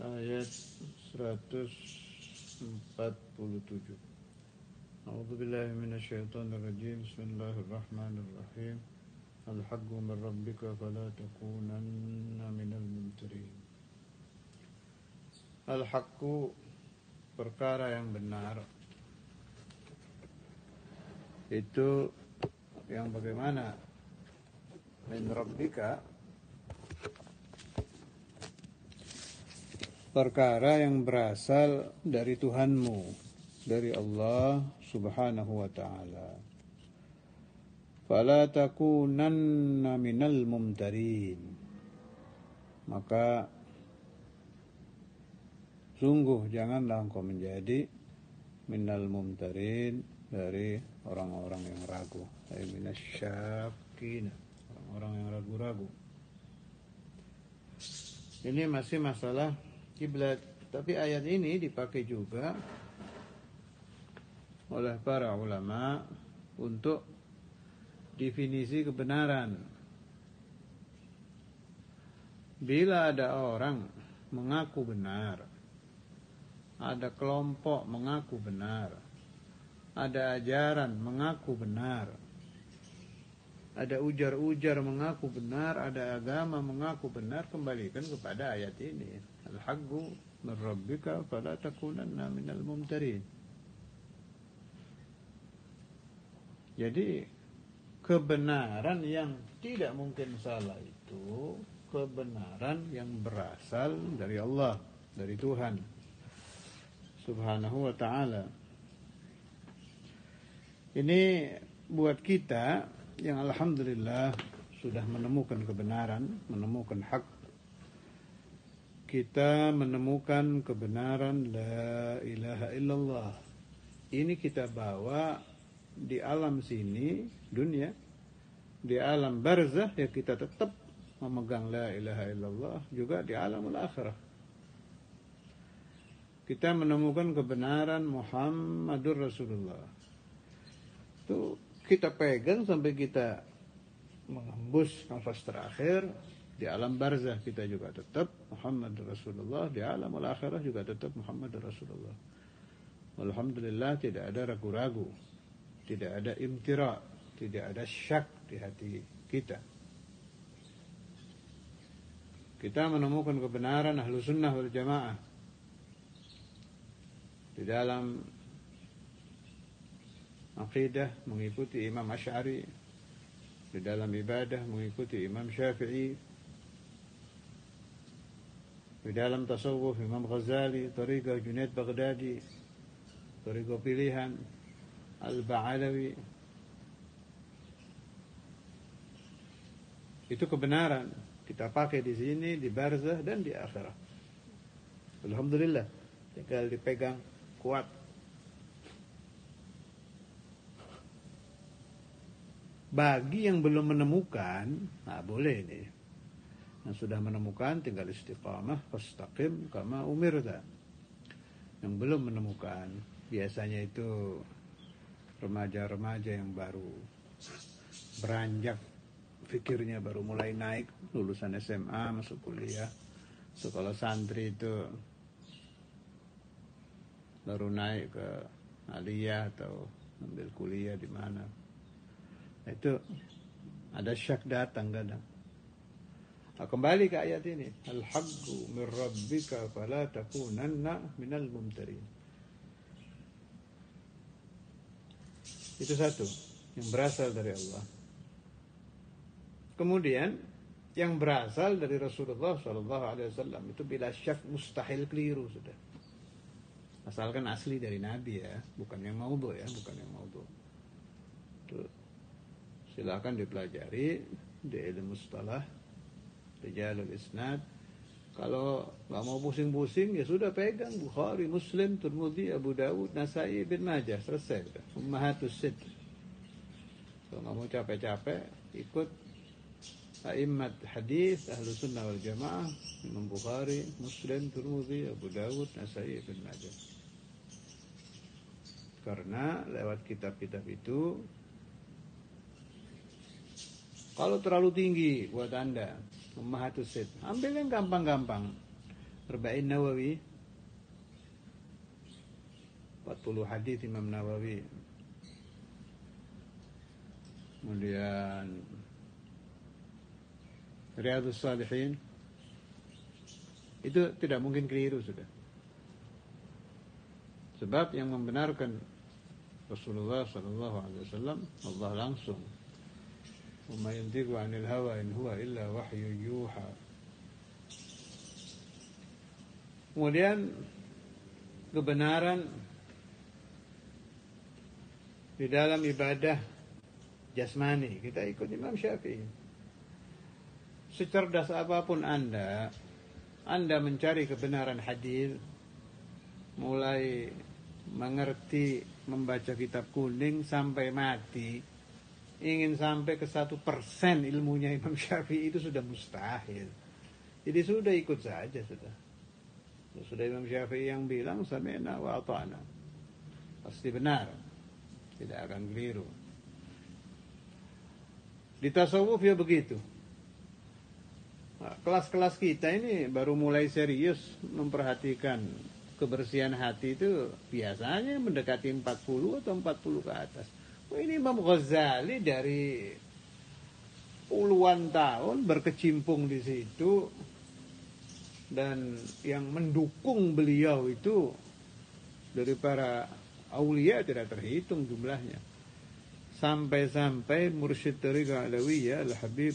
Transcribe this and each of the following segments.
Ayat 147. A'udzu billahi minasyaitonir rajim. Bismillahirrahmanirrahim. Al-haqqu min rabbika fala takunanna minal mumtarin. Al-haqqu, perkara yang benar. Itu yang bagaimana? Min rabbika, perkara yang berasal dari Tuhanmu, dari Allah Subhanahu wa ta'ala. Fala takunanna minal mumtarin, maka sungguh janganlah engkau menjadi minal mumtarin, dari orang-orang yang ragu, ay minasyakin, orang-orang yang ragu-ragu. Ini masih masalah kiblat, tapi ayat ini dipakai juga oleh para ulama untuk definisi kebenaran. Bila ada orang mengaku benar, ada kelompok mengaku benar, ada ajaran mengaku benar, ada ujar-ujar mengaku benar, ada agama mengaku benar, kembalikan kepada ayat ini. Al-haqqu min rabbika fala takunanna minal mumtarin. Jadi kebenaran yang tidak mungkin salah itu kebenaran yang berasal dari Allah, dari Tuhan Subhanahu wa ta'ala. Ini buat kita yang alhamdulillah sudah menemukan kebenaran, menemukan hak. Kita menemukan kebenaran la ilaha illallah. Ini kita bawa di alam sini, dunia. Di alam barzah ya kita tetap memegang la ilaha illallah, juga di alamul akhirah. Kita menemukan kebenaran Muhammadur Rasulullah. Itu kita pegang sampai kita menghembus nafas terakhir. Di alam barzah kita juga tetap Muhammad Rasulullah, di alamul akhirah juga tetap Muhammad Rasulullah. Alhamdulillah tidak ada ragu-ragu, tidak ada imtira, tidak ada syak di hati kita. Kita menemukan kebenaran ahlu sunnah wal jamaah di dalam aqidah mengikuti Imam Asy'ari, di dalam ibadah mengikuti Imam Syafi'i, di dalam tasawuf Imam Ghazali, tariqah Junaid Baghdadi, tariqah pilihan Al-Ba'alawi. Itu kebenaran kita pakai di sini, di barzah dan di akhirat. Alhamdulillah, tinggal dipegang kuat. Bagi yang belum menemukan, boleh nih. Yang sudah menemukan tinggal istiqamah, fastaqim kama umirta. Yang belum menemukan, biasanya itu remaja-remaja yang baru beranjak, fikirnya baru mulai naik, lulusan SMA masuk kuliah. So, kalau santri itu baru naik ke aliyah atau ambil kuliah di mana, itu ada syak datang kadang. Kembali ke ayat ini, al-haqqu min rabbika fala takunanna minal mumtarin. Itu satu, yang berasal dari Allah. Kemudian yang berasal dari Rasulullah SAW itu bila syak mustahil keliru sudah. Asalkan asli dari Nabi ya, bukan yang maudhu ya, bukan yang maudhu. Itu silakan dipelajari di ilmu mustalah, rijalul isnad. Kalau nggak mau pusing-pusing ya sudah pegang Bukhari, Muslim, Tirmidzi, Abu Dawud, Nasai, Ibn Majah, selesai sudah. Ummahatus Sitt. Kalau nggak mau capek-capek ikut a'immat hadis ahlu sunnah wal jamaah, Imam Bukhari, Muslim, Tirmidzi, Abu Dawud, Nasai, Ibn Majah. Karena lewat kitab-kitab itu, kalau terlalu tinggi buat Anda, Ummahatus Sitt, ambil yang gampang-gampang. Arba'in Nawawi, 40 hadis Imam Nawawi. Kemudian Riyadhus Shalihin, itu tidak mungkin keliru sudah. Sebab yang membenarkan Rasulullah sallallahu alaihi wasallam Allah langsung. Wa ma yantiqu 'anil hawa in huwa illa wahyu yuha. Kemudian kebenaran di dalam ibadah jasmani, kita ikut Imam Syafi'i. Secerdas apapun Anda mencari kebenaran hadis, mulai mengerti membaca kitab kuning sampai mati, ingin sampai ke 1% ilmunya Imam Syafi'i itu sudah mustahil. Jadi sudah ikut saja sudah. Sudah Imam Syafi'i yang bilang sami'na wa ata'na, pasti benar, tidak akan keliru. Di tasawuf ya begitu. Nah, kelas-kelas kita ini baru mulai serius memperhatikan kebersihan hati itu biasanya mendekati 40 atau 40 ke atas. Ini Imam Ghazali dari puluhan tahun berkecimpung di situ, dan yang mendukung beliau itu dari para aulia tidak terhitung jumlahnya. Sampai-sampai mursyid Tariqah Alawiyah Al-Habib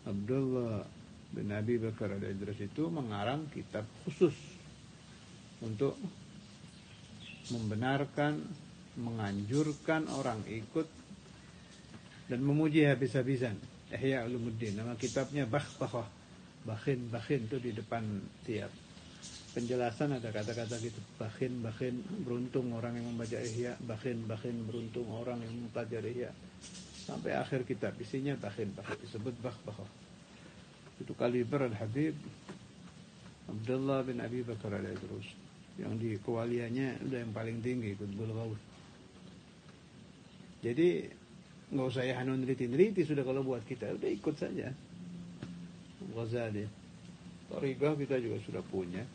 Abdullah bin Abi Bakar Al-Idris itu mengarang kitab khusus untuk membenarkan, menganjurkan orang ikut dan memuji habis-habisan Ihya Ulumuddin. Nama kitabnya Bakhin itu di depan tiap penjelasan ada kata-kata gitu. Bakhin, beruntung orang yang membaca Ihya. Bakhin, beruntung orang yang mempelajari Ihya. Sampai akhir kitab isinya bakhin disebut Bakhin. Itu kaliber Al-Habib Abdullah bin Abi Bakar Al-Idrus, yang di kewaliannya udah yang paling tinggi, Qutbul Ghaus. Jadi nggak usah ya neliti sudah, kalau buat kita udah ikut saja Ghazali. Thariqah kita juga sudah punya.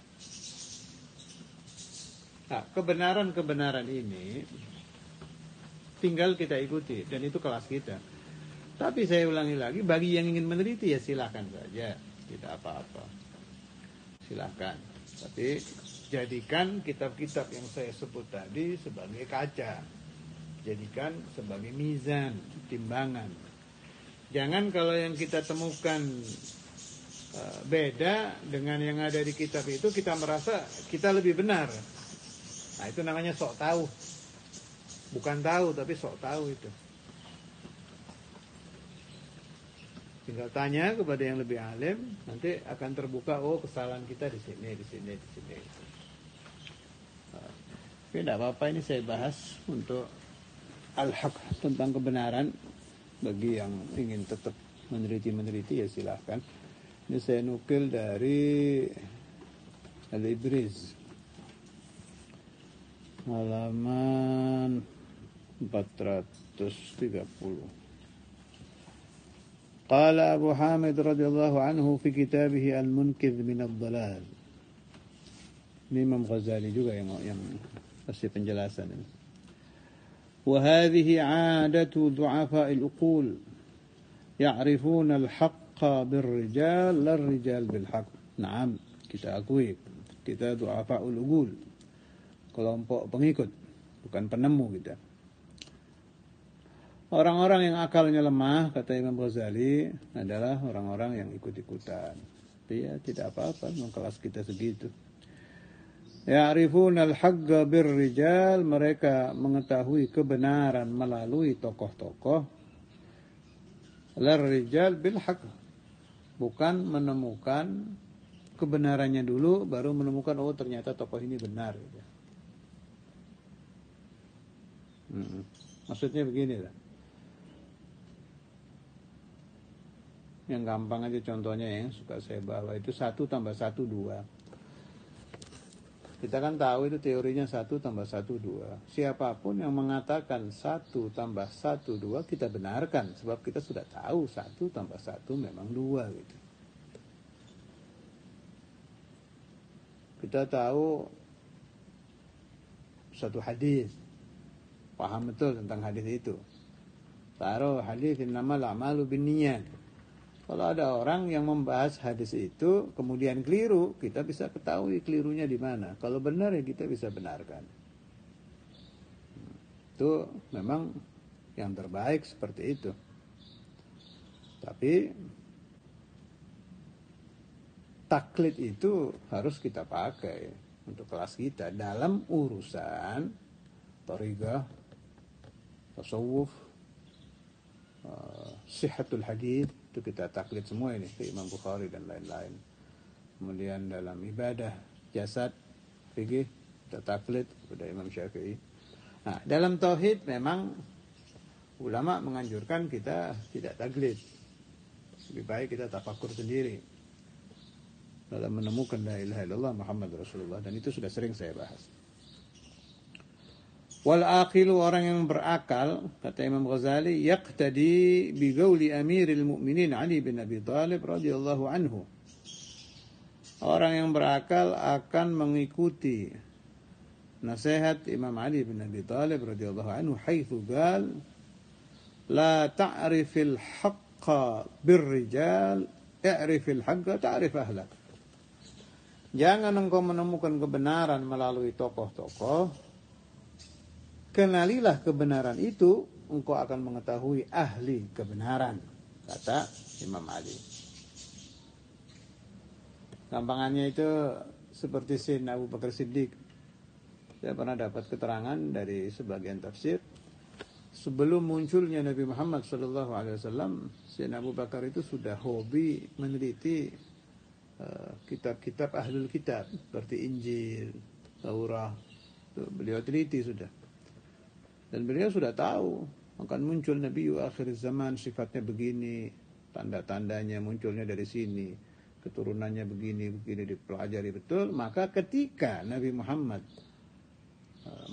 Nah, kebenaran ini tinggal kita ikuti, dan itu kelas kita. Tapi saya ulangi lagi, bagi yang ingin meneliti ya silakan saja, tidak apa-apa, silakan. Tapi jadikan kitab-kitab yang saya sebut tadi sebagai kaca, jadikan sebagai mizan, timbangan. Jangan kalau yang kita temukan beda dengan yang ada di kitab itu, kita merasa kita lebih benar. Nah, itu namanya sok tahu. Bukan tahu, tapi sok tahu itu. Tinggal tanya kepada yang lebih alim, nanti akan terbuka, oh kesalahan kita di sini. Tapi tidak apa-apa, ini saya bahas untuk al-haq, tentang kebenaran. Bagi yang ingin tetap meneliti ya silahkan. Ini saya nukil dari Al-Ibriz, halaman 430. Qala Abu Hamid radhiyallahu anhu fi kitabih Al-Munkidh min ad-Dhalal. Ini Imam Ghazali juga yang kasih penjelasan ini. Wa hadhihi 'adatu du'afa al-uqul ya'rifuna al-haqq bir-rijal lar-rijal bil-haqq. Naam, kita akui kita du'afa al-uqul, kelompok pengikut, bukan penemu kita. Orang-orang yang akalnya lemah, kata Imam Ghazali, adalah orang-orang yang ikut-ikutan. Tapi ya tidak apa-apa, memang kelas kita segitu. Ya'rifuna al-haqqa bir-rijal, mereka mengetahui kebenaran melalui tokoh-tokoh. Lar-rijal bil-haqq, bukan menemukan kebenarannya dulu baru menemukan, oh ternyata tokoh ini benar. Maksudnya begini lah. Yang gampang aja contohnya yang suka saya bawa itu 1 + 1 2. Kita kan tahu itu teorinya 1 + 1 2. Siapapun yang mengatakan 1 + 1 2 kita benarkan, sebab kita sudah tahu 1 + 1 memang 2 gitu. kita tahu satu hadis, paham betul tentang hadis itu. Taruh hadis innamal a'malu binniyat. Kalau ada orang yang membahas hadis itu kemudian keliru, kita bisa ketahui kelirunya di mana. Kalau benar ya kita bisa benarkan. Itu memang yang terbaik seperti itu. Tapi taklid itu harus kita pakai untuk kelas kita dalam urusan thariqah, tasawuf, sihhatul hadis, itu kita taklid semua ini ke Imam Bukhari dan lain-lain. Kemudian dalam ibadah, jasad, fikih, kita taklid kepada Imam Syafi'i. Nah, dalam tauhid memang ulama menganjurkan kita tidak taklid. Lebih baik kita tafakur sendiri dalam menemukan la ilaha illallah Muhammad Rasulullah, dan itu sudah sering saya bahas. Wal aqilu, orang yang berakal, kata Imam Ghazali, yaqtadi bi qauli Amiril Mukminin Ali bin Abi Thalib radhiyallahu anhu. Orang yang berakal akan mengikuti nasihat Imam Ali bin Abi Thalib radhiyallahu anhu haitsu qala la ta'rifil haqqa birrijal i'rifil haqqa ta'rif ahlah. Jangan engkau menemukan kebenaran melalui tokoh-tokoh, kenalilah kebenaran itu, engkau akan mengetahui ahli kebenaran, kata Imam Ali. Gampangannya itu seperti Sayyidina Abu Bakar Siddiq. Saya pernah dapat keterangan dari sebagian tafsir, sebelum munculnya Nabi Muhammad SAW, Sayyidina Abu Bakar itu sudah hobi meneliti kitab-kitab ahlul kitab seperti Injil, Taurat. Beliau teliti sudah. Dan beliau sudah tahu akan muncul Nabi akhir zaman, sifatnya begini, tanda-tandanya munculnya dari sini, keturunannya begini dipelajari betul. Maka ketika Nabi Muhammad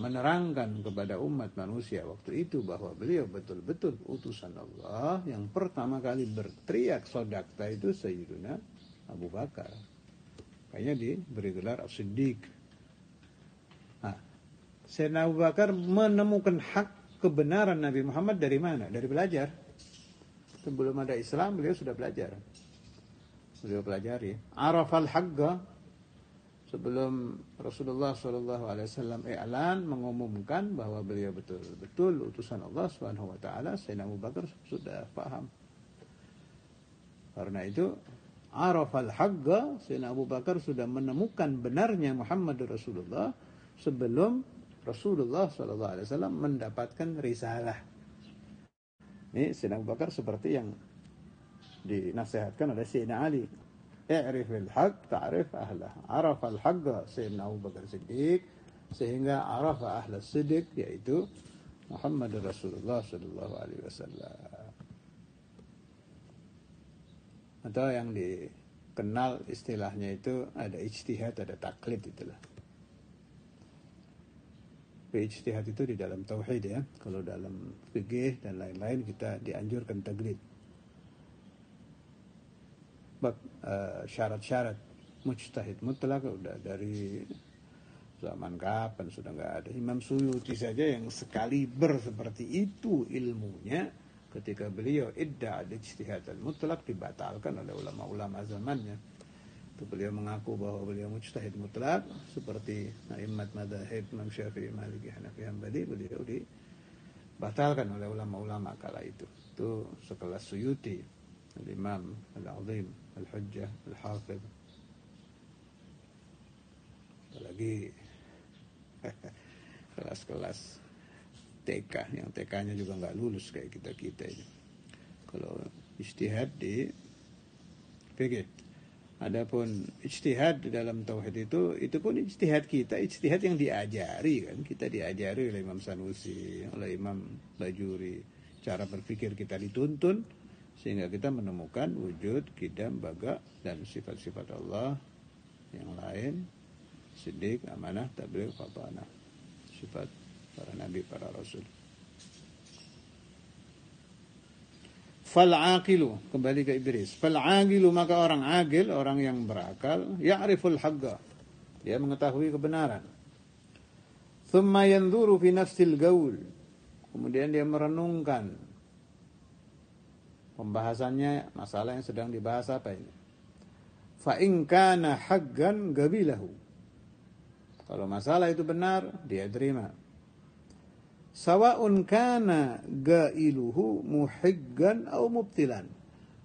menerangkan kepada umat manusia waktu itu bahwa beliau betul-betul utusan Allah, yang pertama kali berteriak sodakta itu Sayyiduna Abu Bakar. Kayaknya diberi gelar As-Siddiq. Nah, Sayyidina Abu Bakar menemukan hak kebenaran Nabi Muhammad dari mana? Dari belajar. Sebelum ada Islam, beliau sudah belajar. Beliau pelajari. Arafal haqqa, sebelum Rasulullah SAW i'lan mengumumkan bahwa beliau betul-betul utusan Allah SWT, Sayyidina Abu Bakar sudah paham. Karena itu arafal haqqa, Sayyidina Abu Bakar sudah menemukan benarnya Muhammad Rasulullah sebelum Rasulullah SAW mendapatkan risalah. Ini Sayyidina Abu Bakar seperti yang dinasihatkan oleh Sayyidina Ali. I'rifil haqq ta'rif ahlah. Arafal haqqa Sayyidina Abu Bakar Siddiq, sehingga arafa ahla siddiq, yaitu Muhammad Rasulullah SAW. Atau yang dikenal istilahnya itu ada ijtihad, ada taklid, itulah. Ijtihad itu di dalam tauhid ya. Kalau dalam fikih dan lain-lain kita dianjurkan taklid. Syarat-syarat mujtahid mutlak udah dari zaman kapan sudah nggak ada. Imam Suyuti saja yang sekaliber seperti itu ilmunya, ketika beliau idda al-ijtihad al-mutlak dibatalkan oleh ulama-ulama zamannya. Itu beliau mengaku bahwa beliau mujtahid mutlak seperti a'immat madzhab Imam Syafi'i, Maliki, Hanafi, Hambali, beliau dibatalkan oleh ulama-ulama kala itu. Itu sekelas Suyuti, al-Imam al-Azim, al-Hujjah, al-Hafidh. Apalagi kelas-kelas TK, yang TK-nya juga nggak lulus kayak kita ini. Kalau ijtihad di fikih. Adapun ijtihad di dalam tauhid itu pun ijtihad kita, ijtihad yang diajari kan. Kita diajari oleh Imam Sanusi, oleh Imam Bajuri. Cara berpikir kita dituntun sehingga kita menemukan wujud, qidam, baqa, dan sifat-sifat Allah yang lain. Siddiq, amanah, tabligh, fatanah. Sifat para nabi, para rasul. Fal'aqilu, kembali ke Idris. Fal'aqilu, maka orang agil, orang yang berakal, ya'riful haqqa. Dia mengetahui kebenaran. Thumma yanzuru fi nafsil gaul. Kemudian dia merenungkan pembahasannya, masalah yang sedang dibahas apa ini. Fa in kana haqqan gabilahu. Kalau masalah itu benar, dia terima. Sawa'un kana gailuhu muhiggan atau mubtilan.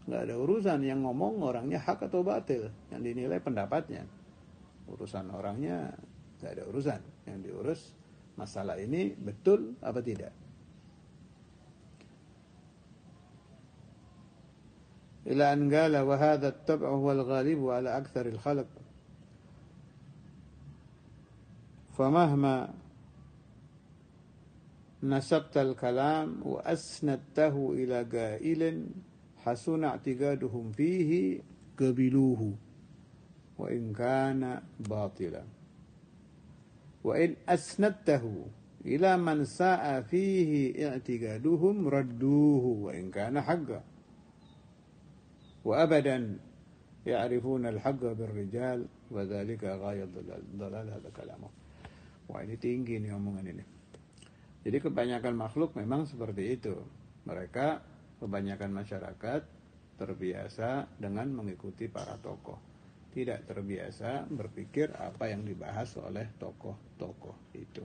Enggak ada urusan yang ngomong orangnya hak atau batil, yang dinilai pendapatnya. Urusan orangnya enggak ada urusan. Yang diurus masalah ini betul apa tidak. Ila an qala wa hadha at-tab' huwa al-ghalib ala akthar al-khalq. Famahma nasabta al-kalam wa asnadtahu ila qailin hasuna i'tiqaduhum fihi qabiluhu wa in kana batila wa in asnadtahu ila man sa'a fihi i'tiqaduhum radduhu wa in kana haqqan wa abadan ya'rifuna al-haqqa bir-rijal wa dhalika ghayat dhalal hadha kalamu. Wah, ini tinggi nih omongan ini. Jadi kebanyakan makhluk memang seperti itu. Mereka, kebanyakan masyarakat terbiasa dengan mengikuti para tokoh. Tidak terbiasa berpikir apa yang dibahas oleh tokoh-tokoh itu.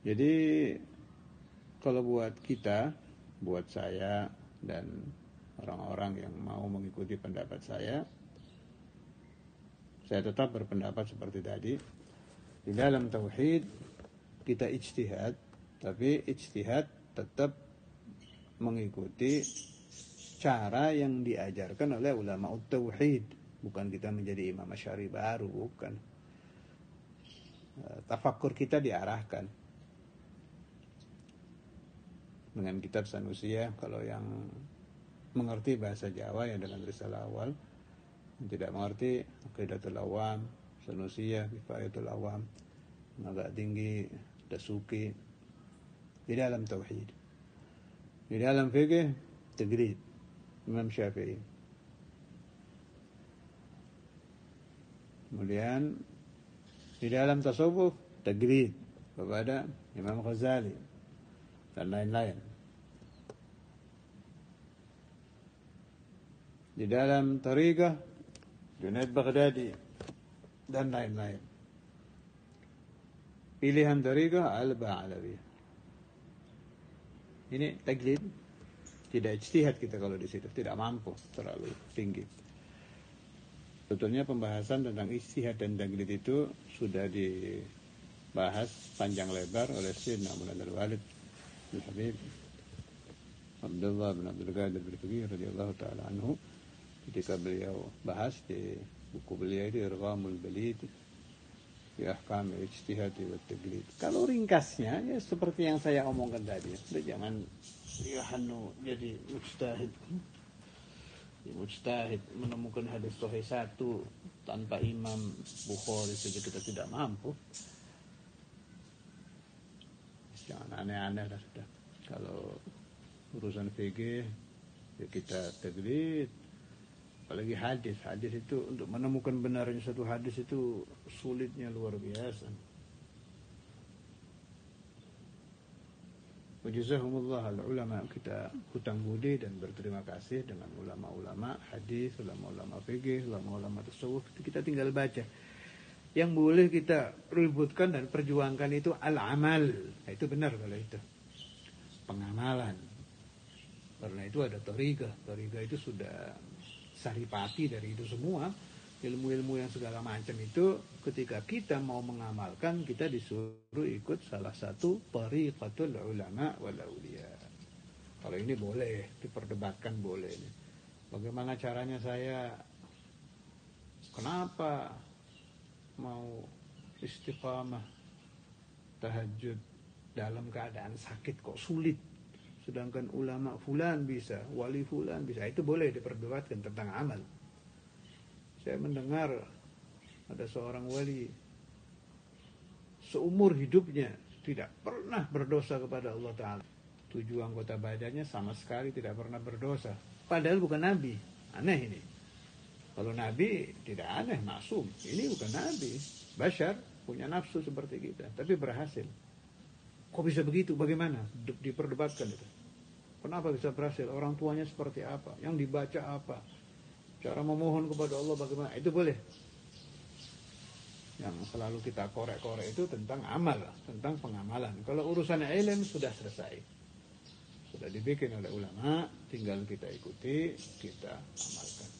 Jadi kalau buat kita, buat saya dan orang-orang yang mau mengikuti pendapat saya tetap berpendapat seperti tadi. Di dalam tauhid kita ijtihad, tapi ijtihad tetap mengikuti cara yang diajarkan oleh ulama tauhid. Bukan kita menjadi imam asy'ari baru, bukan. Tafakkur kita diarahkan dengan kitab Sanusiyah. Kalau yang mengerti bahasa Jawa ya dengan risalah awal, yang tidak mengerti Aqidatul Awam, Sanusiyah, Kifayatul Awam, agak tinggi, Dasuki. Di dalam tauhid, di dalam fikih, Taqlid Imam Syafi'i. Kemudian di dalam tasawuf, Taqlid kepada Imam Ghazali dan lain-lain. Di dalam tariqah, Junaid Baghdadi dan lain-lain. Pilihan tariqah Al-Ba'alawi. Ini taklid, tidak ijtihad kita kalau di situ, tidak mampu, terlalu tinggi. Sebetulnya pembahasan tentang ijtihad dan taklid itu sudah dibahas panjang lebar oleh Sayyidina Maulana Al-Walid Al-Habib Abdullah bin Abdul Qadir Al-Faqih radhiyallahu taala anhu, ketika beliau bahas di buku beliau itu Irghamul Balid fi Ahkam Ijtihad wa Taqlid. Kalau ringkasnya ya seperti yang saya omongkan tadi. Sudah jangan ya jadi mujtahid. Mujtahid menemukan hadis sahih satu tanpa Imam Bukhari saja kita tidak mampu. Jangan aneh-aneh lah sudah. Kalau urusan fikih ya kita taqlid. Apalagi hadis itu untuk menemukan benarnya satu hadis itu sulitnya luar biasa. Wajazahumullah al-ulama, kita hutang budi dan berterima kasih dengan ulama-ulama hadis, ulama-ulama fikih, ulama-ulama tasawuf. Kita tinggal baca. Yang boleh kita ributkan dan perjuangkan itu al-amal. Nah, itu benar kalau itu. Pengamalan. Karena itu ada tariqah. Tariqah itu sudah saripati dari itu semua. Ilmu-ilmu yang segala macam itu ketika kita mau mengamalkan, kita disuruh ikut salah satu tariqatul ulama wal auliya. Kalau ini boleh diperdebatkan, boleh. Bagaimana caranya saya, kenapa mau istiqamah tahajud dalam keadaan sakit kok sulit, sedangkan ulama fulan bisa, wali fulan bisa. Itu boleh diperdebatkan tentang amal. Saya mendengar ada seorang wali seumur hidupnya tidak pernah berdosa kepada Allah Ta'ala. 7 anggota badannya sama sekali tidak pernah berdosa. Padahal bukan Nabi. Aneh ini. Kalau Nabi tidak aneh, maksum. Ini bukan Nabi, bashar, punya nafsu seperti kita, tapi berhasil. Kok bisa begitu? Bagaimana? Diperdebatkan itu. Kenapa bisa berhasil? Orang tuanya seperti apa? Yang dibaca apa? Cara memohon kepada Allah bagaimana? Itu boleh. Yang selalu kita korek-korek itu tentang amal, tentang pengamalan. Kalau urusan ilmu sudah selesai. Sudah dibikin oleh ulama, tinggal kita ikuti, kita amalkan.